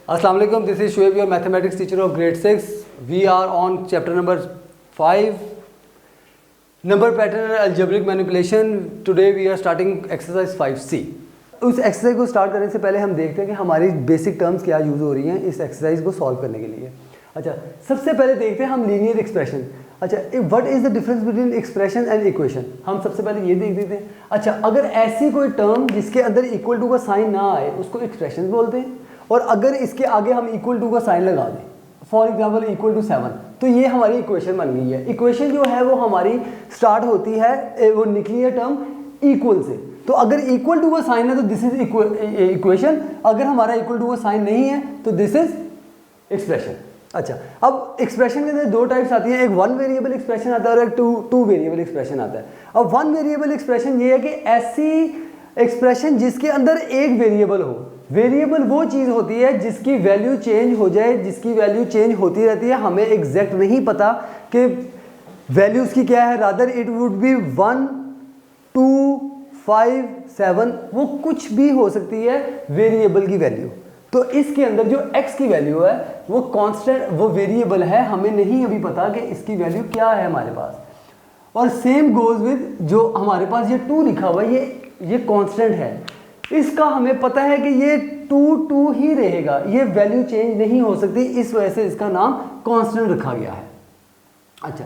अस्सलाम वालेकुम, this is Shoaib, your mathematics teacher of grade 6. We are on chapter number 5, number pattern and algebraic manipulation. Today we are starting exercise 5C. उस exercise को start करने से पहले हम देखते हैं कि हमारी बेसिक टर्म्स क्या यूज़ हो रही हैं इस एक्सरसाइज को सॉल्व करने के लिए. अच्छा, सबसे पहले देखते हैं हम लीनियर एक्सप्रेशन. अच्छा, what is the difference between expression and equation, हम सबसे पहले ये देख देते हैं. अच्छा, अगर ऐसी कोई टर्म जिसके अंदर इक्वल टू का साइन ना आए उसको एक्सप्रेशन बोलते हैं, और अगर इसके आगे हम इक्वल टू का साइन लगा दें, फॉर एग्जाम्पल इक्वल टू 7, तो ये हमारी इक्वेशन बन गई है. इक्वेशन जो है वो हमारी स्टार्ट होती है, वो निकली है टर्म इक्वल से. तो अगर इक्वल टू का साइन है तो दिस इज इक्वेशन, अगर हमारा इक्वल टू का साइन नहीं है तो दिस इज एक्सप्रेशन. अच्छा, अब एक्सप्रेशन के अंदर दो टाइप्स आती हैं, एक वन वेरिएबल एक्सप्रेशन आता है और एक टू वेरिएबल एक्सप्रेशन आता है. अब वन वेरिएबल एक्सप्रेशन ये है कि ऐसी एक्सप्रेशन जिसके अंदर एक वेरिएबल हो. वेरिएबल वो चीज़ होती है जिसकी वैल्यू चेंज हो जाए, जिसकी वैल्यू चेंज होती रहती है, हमें एग्जैक्ट नहीं पता कि वैल्यू उसकी क्या है. रादर इट वुड बी 1, 2, 5, 7, वो कुछ भी हो सकती है वेरिएबल की वैल्यू. तो इसके अंदर जो x की वैल्यू है वो कांस्टेंट, वो वेरिएबल है, हमें नहीं अभी पता कि इसकी वैल्यू क्या है हमारे पास. और सेम गोज विद जो हमारे पास ये 2 लिखा हुआ है, ये कांस्टेंट है, इसका हमें पता है कि ये 2 ही रहेगा, ये वैल्यू चेंज नहीं हो सकती, इस वजह से इसका नाम कांस्टेंट रखा गया है. अच्छा,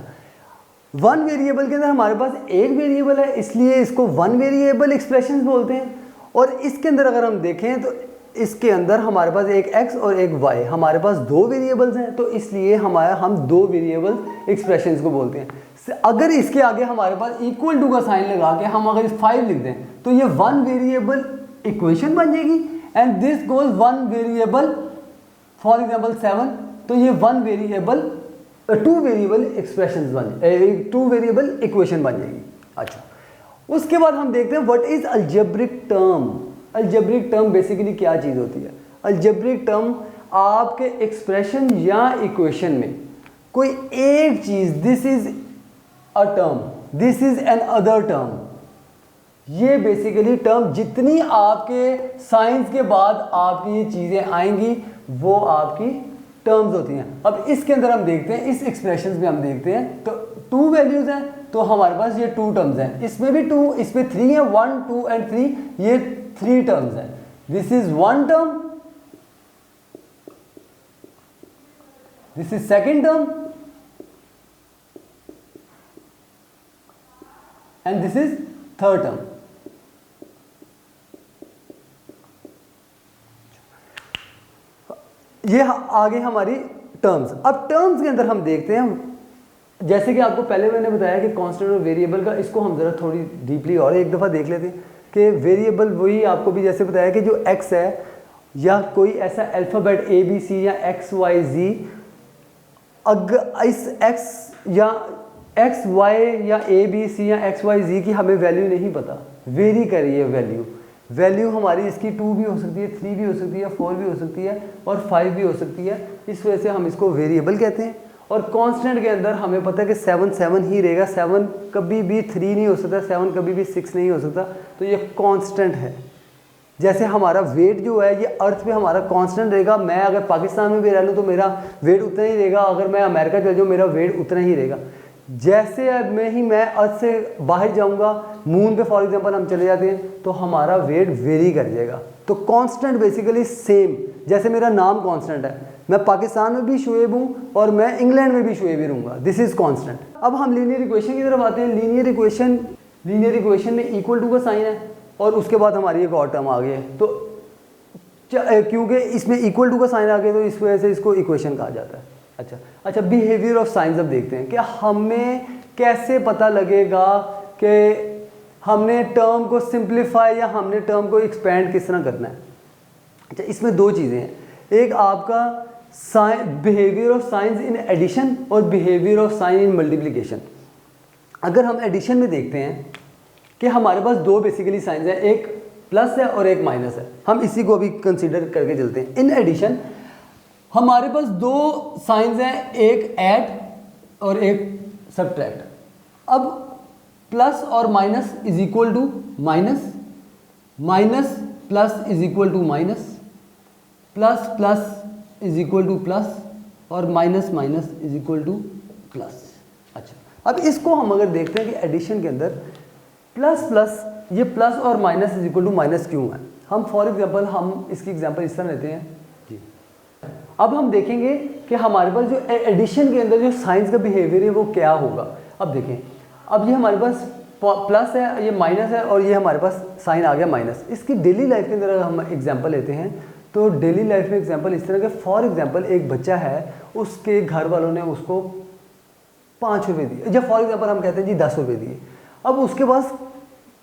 वन वेरिएबल के अंदर हमारे पास एक वेरिएबल है, इसलिए इसको वन वेरिएबल एक्सप्रेशन बोलते हैं. और इसके अंदर अगर हम देखें तो इसके अंदर हमारे पास एक x और एक y, हमारे पास दो वेरिएबल्स हैं, तो इसलिए हम दो वेरिएबल एक्सप्रेशंस को बोलते हैं. अगर इसके आगे हमारे पास इक्वल टू का साइन लगा के हम अगर 5 लिख दें तो ये वन वेरिएबल इक्वेशन बन जाएगी. And this goes one variable, for example 7, तो ये one variable two variable expression two variable equation बन जाएगी. अच्छा, उसके बाद हम देखते हैं what is algebraic term. Algebraic term basically क्या चीज़ होती है. अलजेब्रिक टर्म आपके एक्सप्रेशन या इक्वेशन में कोई एक चीज़, this is a term, this is another term, ये बेसिकली टर्म जितनी आपके साइंस के बाद आपकी ये चीज़ें आएंगी वो आपकी टर्म्स होती हैं. अब इसके अंदर हम देखते हैं, इस एक्सप्रेशन में हम देखते हैं तो 2 वैल्यूज़ हैं, तो हमारे पास ये 2 टर्म्स हैं, इसमें भी 2, इसमें 3 है, 1, 2 एंड 3, ये 3 टर्म्स हैं. This is one term, this is second term and this is third term. ये आगे हमारी टर्म्स. अब टर्म्स के अंदर हम देखते हैं, जैसे कि आपको पहले मैंने बताया कि कांस्टेंट और वेरिएबल का, इसको हम ज़रा थोड़ी डीपली और एक दफ़ा देख लेते हैं कि वेरिएबल वही आपको भी जैसे बताया कि जो x है या कोई ऐसा अल्फ़ाबेट ABC या XYZ, अगर इस x या XY या ABC या XYZ की हमें वैल्यू नहीं पता, वेरी कर रही है वैल्यू हमारी इसकी 2 भी हो सकती है, 3 भी हो सकती है, 4 भी हो सकती है और 5 भी हो सकती है. इस वजह से हम इसको वेरिएबल कहते हैं. और कांस्टेंट के अंदर हमें पता है कि 7 ही रहेगा, 7 कभी भी 3 नहीं हो सकता, 7 कभी भी 6 नहीं हो सकता, तो ये कांस्टेंट है. जैसे हमारा वेट जो है ये अर्थ पे हमारा कांस्टेंट रहेगा. मैं अगर पाकिस्तान में भी रह लूँ तो मेरा वेट उतना ही रहेगा, अगर मैं अमेरिका चल जाऊँ मेरा वेट उतना ही रहेगा. जैसे अब मैं अर्थ से बाहर जाऊंगा, मून पे फॉर एग्जांपल हम चले जाते हैं, तो हमारा वेट वेरी कर जाएगा. तो कांस्टेंट बेसिकली सेम, जैसे मेरा नाम कांस्टेंट है, मैं पाकिस्तान में भी शुएब हूँ और मैं इंग्लैंड में भी शुएब ही रहूँगा, दिस इज कांस्टेंट. अब हम लीनियर इक्वेशन की तरफ आते हैं. लीनियर इक्वेशन में इक्वल टू का साइन है और उसके बाद हमारी एक और टर्म आ गई है. तो क्योंकि इसमें इक्वल टू का साइन आ गया तो इस वजह से इसको इक्वेशन कहा जाता है. अच्छा, बिहेवियर ऑफ साइंस अब देखते हैं कि हमें कैसे पता लगेगा कि हमने टर्म को सिंप्लीफाई या हमने टर्म को एक्सपेंड किस तरह करना है. अच्छा, इसमें 2 चीज़ें हैं, एक आपका behaviour of signs in addition और behaviour of sign in multiplication. अगर हम एडिशन में देखते हैं कि हमारे पास 2 बेसिकली साइंस है, एक प्लस है और एक माइनस है, हम इसी को अभी कंसीडर करके चलते हैं. इन एडिशन हमारे पास 2 साइंस हैं, एक ऐड और एक सब्ट्रैक्ट. अब प्लस और minus is equal to minus, minus plus is equal to minus, plus plus is equal to plus और minus minus is equal to plus. अच्छा, अब इसको हम अगर देखते हैं कि एडिशन के अंदर प्लस प्लस, ये प्लस और minus is equal to minus क्यों है। हम फॉर एग्जांपल हम इसकी एग्जांपल इस तरह लेते हैं जी। अब हम देखेंगे कि हमारे पास जो एडिशन के अंदर जो साइंस का बिहेवियर है वो क्या होगा। अब देखें, अब ये हमारे पास प्लस है, ये माइनस है और ये हमारे पास साइन आ गया माइनस। इसकी डेली लाइफ के अंदर अगर हम एग्जांपल लेते हैं तो डेली लाइफ में एग्जांपल इस तरह के, फॉर एग्जांपल एक बच्चा है, उसके घर वालों ने उसको 5 रुपये दिए, या फॉर एग्जांपल हम कहते हैं जी 10 रुपये दिए। अब उसके पास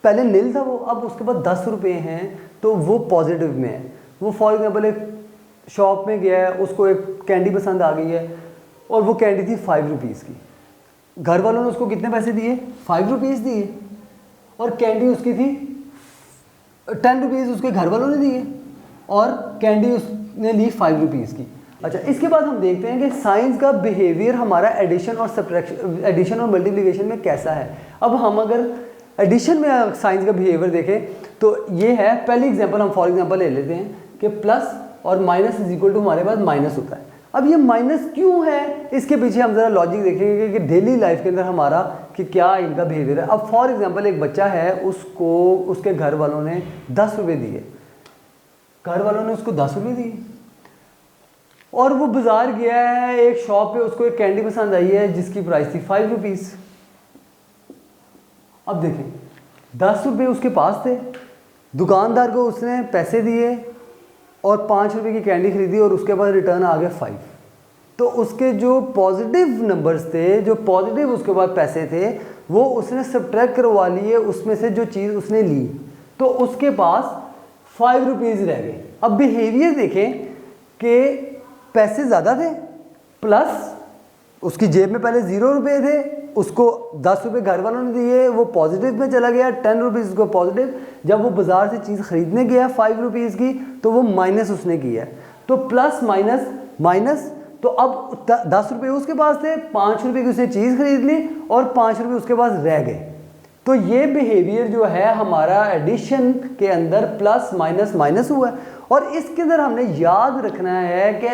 पहले नील था वो, अब उसके पास 10 रुपये हैं तो वो पॉजिटिव में है। वो फॉर एग्जांपल एक शॉप में गया है, उसको एक कैंडी पसंद आ गई है और वो कैंडी थी 5 रुपीज़ की। घर वालों ने उसको कितने पैसे दिए? 5 रुपीज़ दिए। और कैंडी उसकी थी 10 रुपीज़, उसके घर वालों ने दिए और कैंडी उसने ली 5 रुपीज़ की। अच्छा, इसके बाद हम देखते हैं कि साइंस का बिहेवियर हमारा एडिशन और सब्ट्रैक्शन, एडिशन और मल्टीप्लिकेशन में कैसा है। अब हम अगर एडिशन में साइंस का बिहेवियर देखें तो ये है, पहली एग्जांपल हम फॉर एग्जांपल ले लेते हैं कि प्लस और माइनस इज इक्वल टू हमारे पास माइनस होता है। अब ये माइनस क्यों है, इसके पीछे हम ज़रा लॉजिक देखेंगे कि डेली लाइफ के अंदर हमारा कि क्या इनका बिहेवियर है। अब फॉर एग्जांपल एक बच्चा है, उसको उसके घर वालों ने 10 रुपये दिए, घर वालों ने उसको 10 रुपये दिए और वो बाज़ार गया है, एक शॉप पे उसको एक कैंडी पसंद आई है जिसकी प्राइस थी 5 रुपीज़। अब देखें, 10 रुपये उसके पास थे, दुकानदार को उसने पैसे दिए और 5 रुपये की कैंडी खरीदी और उसके बाद रिटर्न आ गया 5। तो उसके जो पॉजिटिव नंबर्स थे, जो पॉजिटिव उसके बाद पैसे थे, वो उसने सब्ट्रैक्ट करवा लिए उसमें से जो चीज़ उसने ली, तो उसके पास 5 रुपीज़ रह गए। अब बिहेवियर देखें कि पैसे ज़्यादा थे, प्लस उसकी जेब में पहले 0 रुपये थे, उसको 10 रुपये घर वालों ने दिए, वो पॉजिटिव में चला गया, 10 रुपीज़ उसको पॉजिटिव। जब वो बाज़ार से चीज़ ख़रीदने गया 5 रुपीज़ की तो वो माइनस उसने किया, तो प्लस माइनस माइनस। तो अब 10 रुपये उसके पास थे, 5 रुपये की उसने चीज़ खरीद ली और 5 रुपये उसके पास रह गए। तो ये बिहेवियर जो है हमारा एडिशन के अंदर प्लस माइनस माइनस हुआ है। और इसके अंदर हमने याद रखना है कि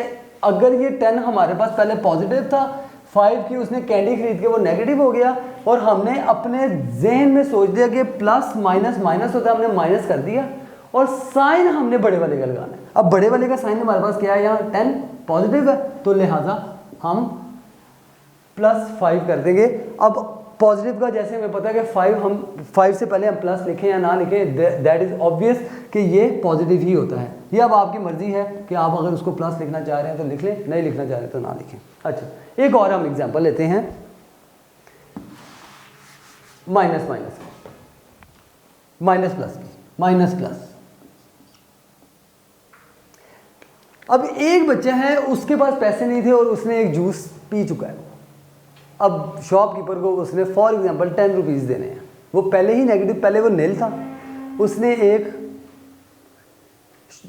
अगर ये 10 हमारे पास पहले पॉजिटिव था, 5 की उसने कैंडी खरीद के वो नेगेटिव हो गया और हमने अपने जहन में सोच दिया कि प्लस माइनस माइनस होता है, हमने माइनस कर दिया और साइन हमने बड़े वाले का लगाना है। अब बड़े वाले का साइन हमारे पास क्या है, यहाँ 10 पॉजिटिव है, तो लिहाजा हम +5 कर देंगे। अब पॉजिटिव का जैसे हमें पता है कि 5, हम 5 से पहले हम प्लस लिखें या ना लिखें, दैट इज़ ऑब्वियस कि ये पॉजिटिव ही होता है। ये अब आपकी मर्ज़ी है कि आप अगर उसको प्लस लिखना चाह रहे हैं तो लिख लें, नहीं लिखना चाह रहे तो ना लिखें। अच्छा, एक और हम एग्जांपल लेते हैं, minus minus minus plus minus plus. अब एक बच्चा है, उसके पास पैसे नहीं थे और उसने एक जूस पी चुका है। अब शॉपकीपर को उसने फॉर एग्जांपल 10 रुपीज़ देने हैं, वो पहले ही नेगेटिव, पहले वो नील था, उसने एक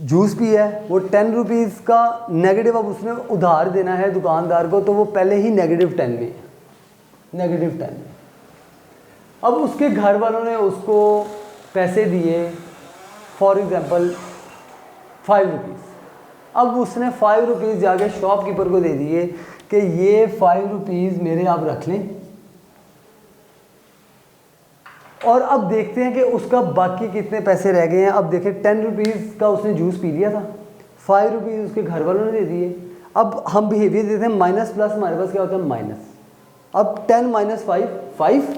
जूस पिया है, वो 10 रुपीज़ का नेगेटिव अब उसने उधार देना है दुकानदार को, तो वो पहले ही नेगेटिव 10 में, नेगेटिव 10 में। अब उसके घर वालों ने उसको पैसे दिए फॉर एग्जांपल 5 रुपीज़। अब उसने 5 रुपीज़ जाके शॉपकीपर को दे दिए कि ये 5 रुपीज़ मेरे आप रख लें, और अब देखते हैं कि उसका बाकी कितने पैसे रह गए हैं। अब देखें 10 रुपीज़ का उसने जूस पी लिया था, 5 रुपीज़ उसके घर वालों ने दे दिए। अब हम बिहेवियर देते हैं माइनस प्लस, हमारे पास क्या होता है माइनस। अब 10 माइनस 5 5।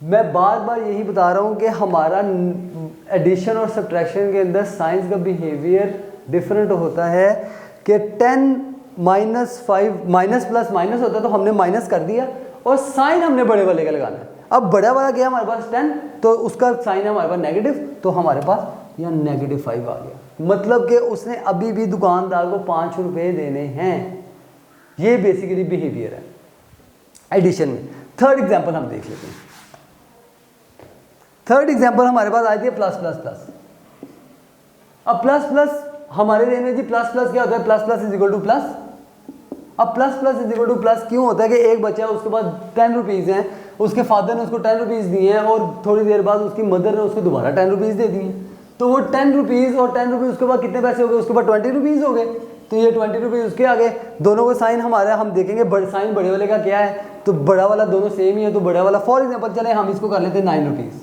मैं बार बार यही बता रहा हूँ कि हमारा एडिशन और सब्ट्रैक्शन के अंदर साइंस का बिहेवियर डिफरेंट होता है कि 10 माइनस 5 माइनस प्लस माइनस होता है तो हमने माइनस कर दिया और साइन हमने बड़े वाले का लगाना है। अब बड़ा वाला गया हमारे पास 10, तो उसका साइन है हमारे पास नेगेटिव, तो हमारे पास यहाँ -5 आ गया। मतलब कि उसने अभी भी दुकानदार को 5 रुपये देने हैं। ये बेसिकली बिहेवियर है एडिशन में। थर्ड एग्जाम्पल हम देख लेते हैं। थर्ड एग्जाम्पल हमारे पास आती है प्लस प्लस प्लस। अब प्लस प्लस हमारे लेने जी, प्लस प्लस क्या होता है, plus plus is equal to plus. अब plus plus is equal to plus क्यों होता है कि एक बच्चा है, उसके पास 10 रुपीज़ हैं, उसके फादर ने उसको 10 रुपीज़ दिए हैं और थोड़ी देर बाद उसकी मदर ने उसको दोबारा 10 रुपीज़ दे दिए। तो वो 10 रुपीज़ और 10 रुपीज़ उसके बाद कितने पैसे हो गए, उसके बाद 20 रुपीज़ हो गए, तो ये 20 रुपीज़ उसके आगे। दोनों को साइन हमारा हम देखेंगे साइन बड़े वाले का क्या है, तो बड़ा वाला दोनों सेम ही है, तो बड़ा वाला फॉर एग्जाम्पल चले हम इसको कर लेते हैं 9 रुपीज़,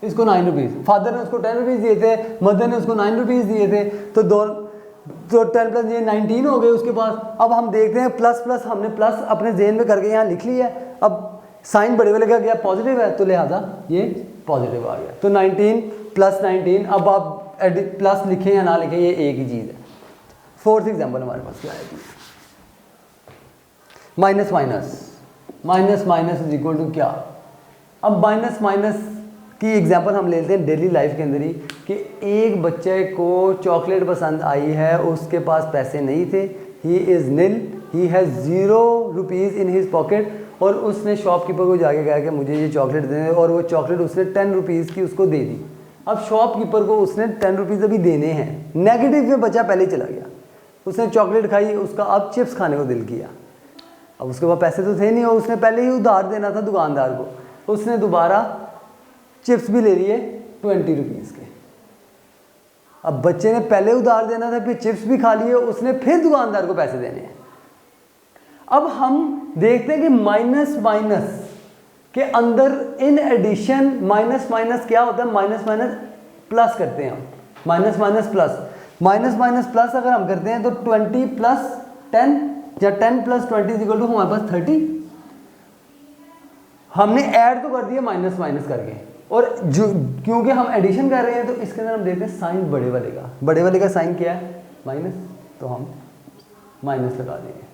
इसको 9 रुपीज़, फादर ने उसको 10 रुपीज़ दिए थे, मदर ने उसको 9 रुपीज़ दिए थे, तो 10 प्लस ये 19 हो गए उसके पास। अब हम देखते हैं प्लस प्लस, हमने प्लस अपने जेन में करके यहाँ लिख लिया है, अब साइन बड़े वाले का क्या पॉजिटिव है, तो लिहाजा ये पॉजिटिव आ गया, तो 19 प्लस 19, अब आप प्लस लिखें या ना लिखें ये एक ही चीज़ है। फोर्थ एग्जाम्पल हमारे पास क्या है, minus minus, minus minus is equal to क्या। अब माइनस माइनस की एग्जांपल हम लेते हैं डेली लाइफ के अंदर ही, कि एक बच्चे को चॉकलेट पसंद आई है, उसके पास पैसे नहीं थे, he is Neel, he has 0 rupees in his pocket, और उसने शॉपकीपर को जाके कहा कि मुझे ये चॉकलेट दे, और वो चॉकलेट उसने 10 रुपीज़ की उसको दे दी। अब शॉपकीपर को उसने 10 रुपीज़ अभी देने हैं, नेगेटिव में बच्चा पहले ही चला गया, उसने चॉकलेट खाई, उसका अब चिप्स खाने को दिल किया, अब उसके पास पैसे तो थे नहीं और उसने पहले ही उधार देना था दुकानदार को, उसने दोबारा चिप्स भी ले लिए 20 रुपीज़ के। अब बच्चे ने पहले उधार देना था, फिर चिप्स भी खा लिए, उसने फिर दुकानदार को पैसे देने हैं। अब हम देखते हैं कि माइनस माइनस के अंदर इन एडिशन माइनस माइनस क्या होता है, माइनस माइनस प्लस करते हैं हम, minus minus plus, minus minus plus अगर हम करते हैं तो 20 प्लस 10 या 10 प्लस 20 इक्वल टू हमारे पास 30। हमने ऐड तो कर दिया माइनस माइनस करके, और जो क्योंकि हम एडिशन कर रहे हैं तो इसके अंदर हम देखते हैं साइन बड़े वाले का, बड़े वाले का साइन क्या है माइनस, तो हम माइनस लगा देंगे,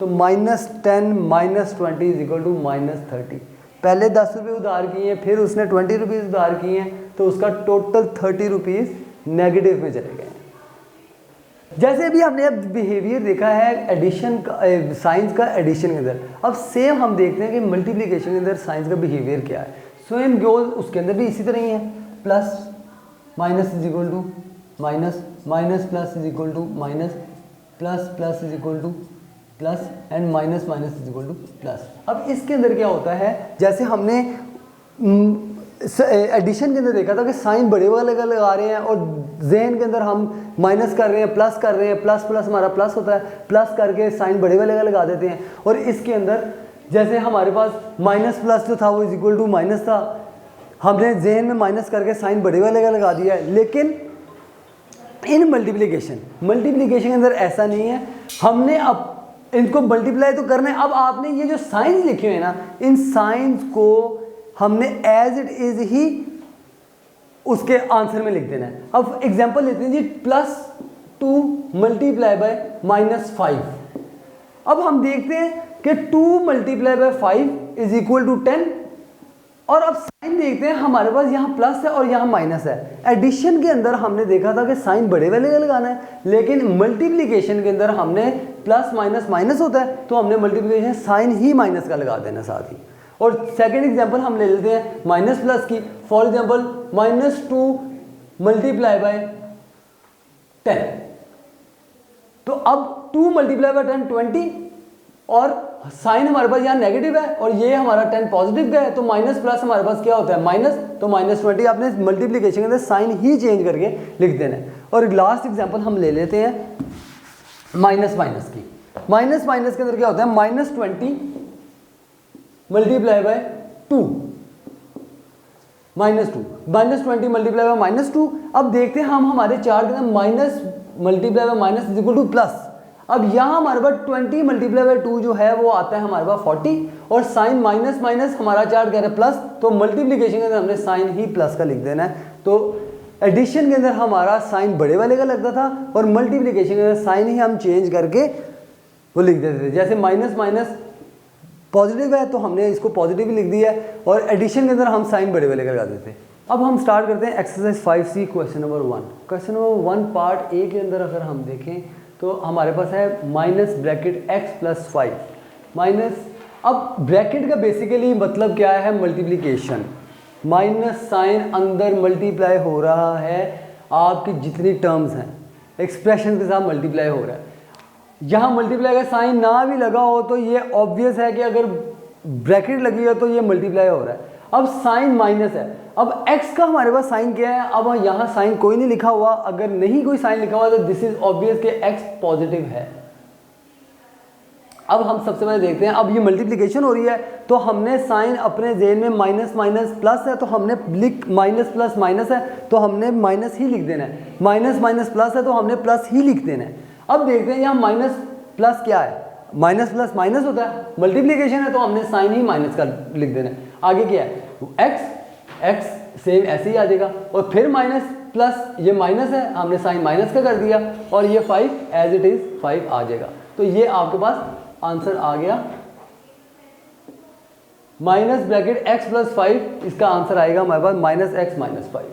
तो minus 10 minus 20 is equal to minus 30। पहले 10 रुपये उधार किए हैं, फिर उसने 20 रुपीज़ उधार किए हैं, तो उसका टोटल 30 रुपीज़ नेगेटिव में चले गए। जैसे अभी हमने अब बिहेवियर देखा है एडिशन का, साइंस का एडिशन के अंदर, अब सेम हम देखते हैं कि मल्टीप्लिकेशन के अंदर साइंस का बिहेवियर क्या है। सेम गोल उसके अंदर भी इसी तरह ही है, plus minus is equal to minus, minus plus is equal to minus, plus plus is equal to plus, and minus minus is equal to plus. अब इसके अंदर क्या होता है, जैसे हमने एडिशन के अंदर देखा था कि साइन बड़े वाले का लगा रहे हैं और जहन के अंदर हम माइनस कर रहे हैं, प्लस कर रहे हैं, प्लस प्लस हमारा प्लस होता है, प्लस करके साइन बड़े वाले का लगा देते हैं। और इसके अंदर जैसे हमारे पास माइनस प्लस जो था वो इज इक्वल टू माइनस था, हमने जहन में माइनस करके साइन बड़े वाले का लगा दिया है। लेकिन इन मल्टीप्लिकेशन के अंदर ऐसा नहीं है, हमने अब इनको मल्टीप्लाई तो करना है। अब आपने ये जो साइंस लिखे हुए ना, इन साइंस को हमने एज इट इज ही उसके आंसर में लिख देना है। अब एग्जांपल लेते हैं जी, +2 मल्टीप्लाई बाय -5। अब हम देखते हैं कि 2 multiply by 5 is equal to 10, और अब साइन देखते हैं हमारे पास यहाँ प्लस है और यहाँ माइनस है। एडिशन के अंदर हमने देखा था कि साइन बड़े वाले का लगाना है, लेकिन मल्टीप्लिकेशन के अंदर हमने प्लस माइनस माइनस होता है, तो हमने मल्टीप्लिकेशन साइन ही माइनस का लगा देना साथ ही। और सेकेंड एग्जाम्पल हम ले लेते हैं माइनस प्लस की, फॉर एग्जाम्पल -2 मल्टीप्लाई बाय 10, तो अब 2 मल्टीप्लाई बाय 10 20, और साइन हमारे पास यहाँ नेगेटिव है और ये हमारा 10 पॉजिटिव का है, तो माइनस प्लस हमारे पास क्या होता है माइनस, तो -20। आपने मल्टीप्लिकेशन के अंदर साइन ही चेंज करके लिख देना है। और लास्ट एग्जाम्पल हम ले लेते हैं माइनस माइनस की। माइनस माइनस के अंदर क्या होता है, -20 मल्टीप्लाई बाय 2, -2, -20 मल्टीप्लाई बाय -2। अब देखते हैं हम हमारे चार्ट के अंदर minus multiply by minus is equal to plus. अब यहाँ हमारे पास 20 मल्टीप्लाई बाय 2 जो है वो आता है हमारे पास 40, और साइन माइनस माइनस हमारा चार्ट कह रहा है प्लस, तो मल्टीप्लिकेशन के अंदर हमने साइन ही प्लस का लिख देना है। तो एडिशन के अंदर हमारा साइन बड़े वाले का लगता था और मल्टीप्लिकेशन के अंदर साइन ही हम चेंज करके वो लिख देते थे। जैसे माइनस माइनस पॉजिटिव है तो हमने इसको पॉजिटिव ही लिख दिया है, और एडिशन के अंदर हम साइन बड़े वाले का लगा देते हैं। अब हम स्टार्ट करते हैं exercise 5C question number 1। Question number 1 part A के अंदर अगर हम देखें तो हमारे पास है माइनस ब्रैकेट x + 5 माइनस। अब ब्रैकेट का बेसिकली मतलब क्या है, मल्टीप्लिकेशन, माइनस साइन अंदर मल्टीप्लाई हो रहा है, आपकी जितनी टर्म्स हैं एक्सप्रेशन के साथ मल्टीप्लाई हो रहा है। यहाँ मल्टीप्लाई का साइन ना भी लगा हो तो ये ऑब्वियस है कि अगर ब्रैकेट लगी हो तो ये मल्टीप्लाई हो रहा है। अब साइन माइनस है, अब x का हमारे पास साइन क्या है, अब यहाँ साइन कोई नहीं लिखा हुआ, अगर नहीं कोई साइन लिखा हुआ तो दिस इज ऑब्वियस कि x पॉजिटिव है। अब हम सबसे पहले देखते हैं, अब ये मल्टीप्लिकेशन हो रही है तो हमने साइन अपने जेन में माइनस माइनस प्लस है तो हमने लिख माइनस प्लस माइनस है तो हमने माइनस ही लिख देना है, माइनस माइनस प्लस है तो हमने प्लस ही लिख देना है। अब देखते हैं यहाँ माइनस प्लस क्या है, माइनस प्लस माइनस होता है, मल्टीप्लिकेशन है तो हमने साइन ही माइनस का लिख देना है। आगे क्या है, x सेम ऐसे ही आ जाएगा, और फिर माइनस प्लस, ये माइनस है हमने साइन माइनस का कर दिया, और ये 5 एज इट इज 5 आ जाएगा। तो ये आपके पास आंसर आ गया, माइनस ब्रैकेट x प्लस 5, इसका आंसर आएगा हमारे पास माइनस एक्स माइनस 5।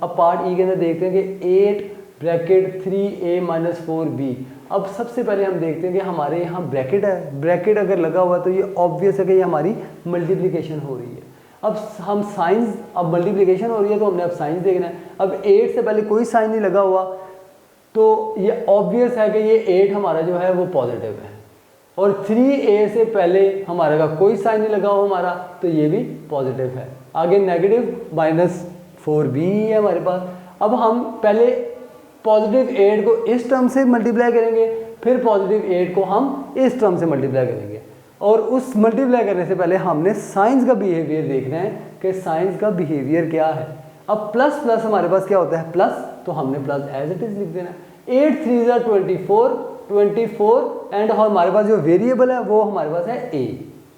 अब पार्ट ई के अंदर देखते हैं कि 8 ब्रैकेट 3a माइनस 4b। अब सबसे पहले हम देखते हैं कि हमारे यहाँ ब्रैकेट है, ब्रैकेट अगर लगा हुआ है तो ये ऑब्वियस है कि ये हमारी मल्टीप्लिकेशन हो रही है। अब हम साइंस, अब मल्टीप्लिकेशन हो रही है तो हमने अब साइंस देखना है। अब 8 से पहले कोई साइन नहीं लगा हुआ तो ये ऑब्वियस है कि ये 8 हमारा जो है वो पॉजिटिव है, और 3a से पहले हमारे का कोई साइन नहीं लगा हुआ हमारा तो ये भी पॉजिटिव है। आगे नेगेटिव माइनस 4b है हमारे पास। अब हम पहले पॉजिटिव 8 को इस टर्म से मल्टीप्लाई करेंगे, फिर पॉजिटिव 8 को हम इस टर्म से मल्टीप्लाई करेंगे, और उस मल्टीप्लाई करने से पहले हमने साइंस का बिहेवियर देखना है कि साइंस का बिहेवियर क्या है। अब प्लस प्लस हमारे पास क्या होता है, प्लस, तो हमने प्लस एज इट इज लिख देना है। 8 3 24 एंड हमारे पास जो वेरिएबल है वो हमारे पास है a,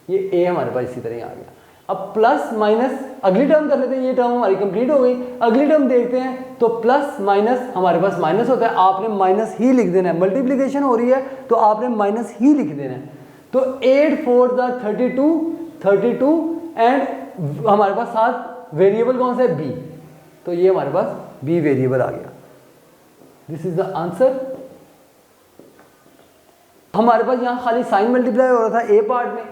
ये a हमारे पास इसी तरह आ गया। अब प्लस माइनस अगली टर्म कर लेते हैं, ये टर्म हमारी कंप्लीट हो गई। अगली टर्म देखते हैं तो प्लस माइनस हमारे पास माइनस होता है, आपने माइनस ही लिख देना है, मल्टीप्लिकेशन हो रही है तो आपने माइनस ही लिख देना है। तो 8 4 32 एंड हमारे पास साथ वेरिएबल कौन सा है, b, तो ये हमारे पास b वेरिएबल आ गया। This is the answer. हमारे पास यहाँ खाली साइन मल्टीप्लाई हो रहा था ए पार्ट में,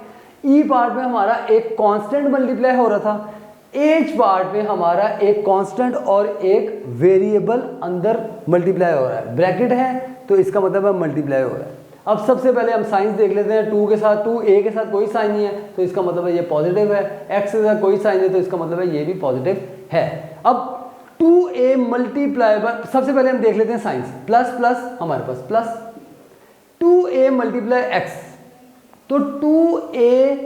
ई पार्ट में हमारा एक कांस्टेंट मल्टीप्लाई हो रहा था, एच पार्ट में हमारा एक कांस्टेंट और एक वेरिएबल अंदर मल्टीप्लाई हो रहा है। ब्रैकेट है तो इसका मतलब है मल्टीप्लाई हो रहा है। अब सबसे पहले हम साइंस देख लेते हैं। 2 के साथ 2a के साथ कोई साइन नहीं है तो इसका मतलब है ये पॉजिटिव है, x के साथ कोई साइन है तो इसका मतलब है ये भी पॉजिटिव है। अब 2a मल्टीप्लाई बाय, सबसे पहले हम देख लेते हैं साइंस, प्लस प्लस हमारे पास प्लस 2a मल्टीप्लाई x, तो 2a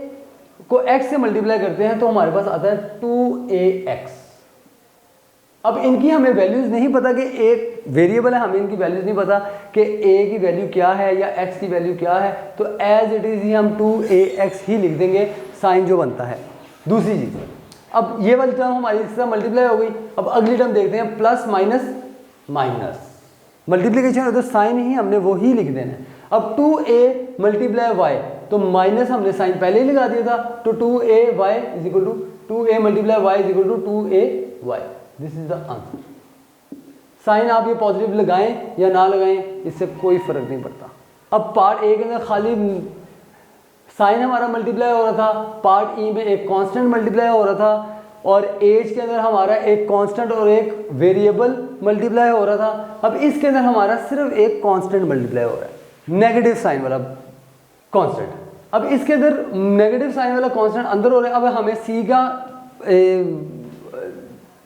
को x से मल्टीप्लाई करते हैं तो हमारे पास आता है 2ax। अब इनकी हमें वैल्यूज नहीं पता कि एक वेरिएबल है, हमें इनकी वैल्यूज नहीं पता कि a की वैल्यू क्या है या x की वैल्यू क्या है, तो एज इट इज ही हम 2ax ही लिख देंगे, साइन जो बनता है। दूसरी चीज, अब ये वाली टर्म हमारी इससे मल्टीप्लाई हो गई। अब अगली टर्म देखते हैं, प्लस माइनस माइनस, मल्टीप्लिकेशन है तो साइन ही हमने वो ही लिख देना है। अब 2a मल्टीप्लाई y, तो माइनस हमने साइन पहले ही लगा दिया था, तो 2ay is equal to 2a multiply y is equal to 2ay। This is the answer. Sign आप ये पॉजिटिव लगाएं या ना लगाएं इससे कोई फर्क नहीं पड़ता। अब पार्ट ए के अंदर खाली साइन हमारा मल्टीप्लाई हो रहा था, पार्ट ई में एक कांस्टेंट मल्टीप्लाई हो रहा था, और एज के अंदर हमारा एक कांस्टेंट और एक वेरिएबल मल्टीप्लाई हो रहा था। अब इसके अंदर हमारा सिर्फ एक कांस्टेंट मल्टीप्लाई हो रहा है, नेगेटिव साइन वाला कांस्टेंट। अब इसके अंदर नेगेटिव साइन वाला कांस्टेंट अंदर हो रहा है। अब हमें सी का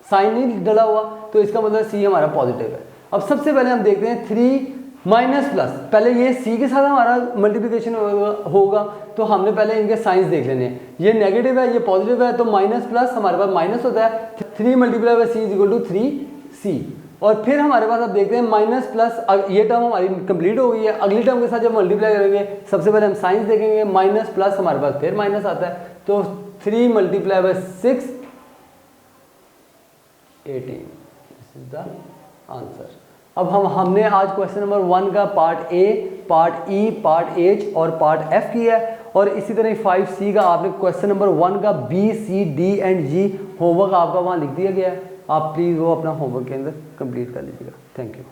साइन नहीं डला हुआ तो इसका मतलब सी हमारा पॉजिटिव है। अब सबसे पहले हम देखते हैं 3 माइनस प्लस, पहले ये सी के साथ हमारा मल्टीप्लिकेशन होगा तो हमने पहले इनके साइंस देख लेने हैं। ये नेगेटिव है, ये पॉजिटिव है, तो माइनस प्लस हमारे पास माइनस होता है। 3 multiply by c is equal to 3c, और फिर हमारे पास अब देखते हैं माइनस प्लस, ये टर्म हमारी कंप्लीट हो गई है। अगली टर्म के साथ जब मल्टीप्लाई करेंगे सबसे पहले हम साइंस देखेंगे, माइनस प्लस हमारे पास फिर माइनस आता है, तो 3 multiply bye 6 18। This is the answer. अब हमने आज क्वेश्चन नंबर 1 का part A, part E, part H और पार्ट एफ किया है, और इसी तरह 5C का आपने क्वेश्चन नंबर 1 का B, C, D and G homework आपका वहाँ लिख दिया गया है। आप प्लीज़ वो अपना होमवर्क के अंदर कंप्लीट कर लीजिएगा। Thank you.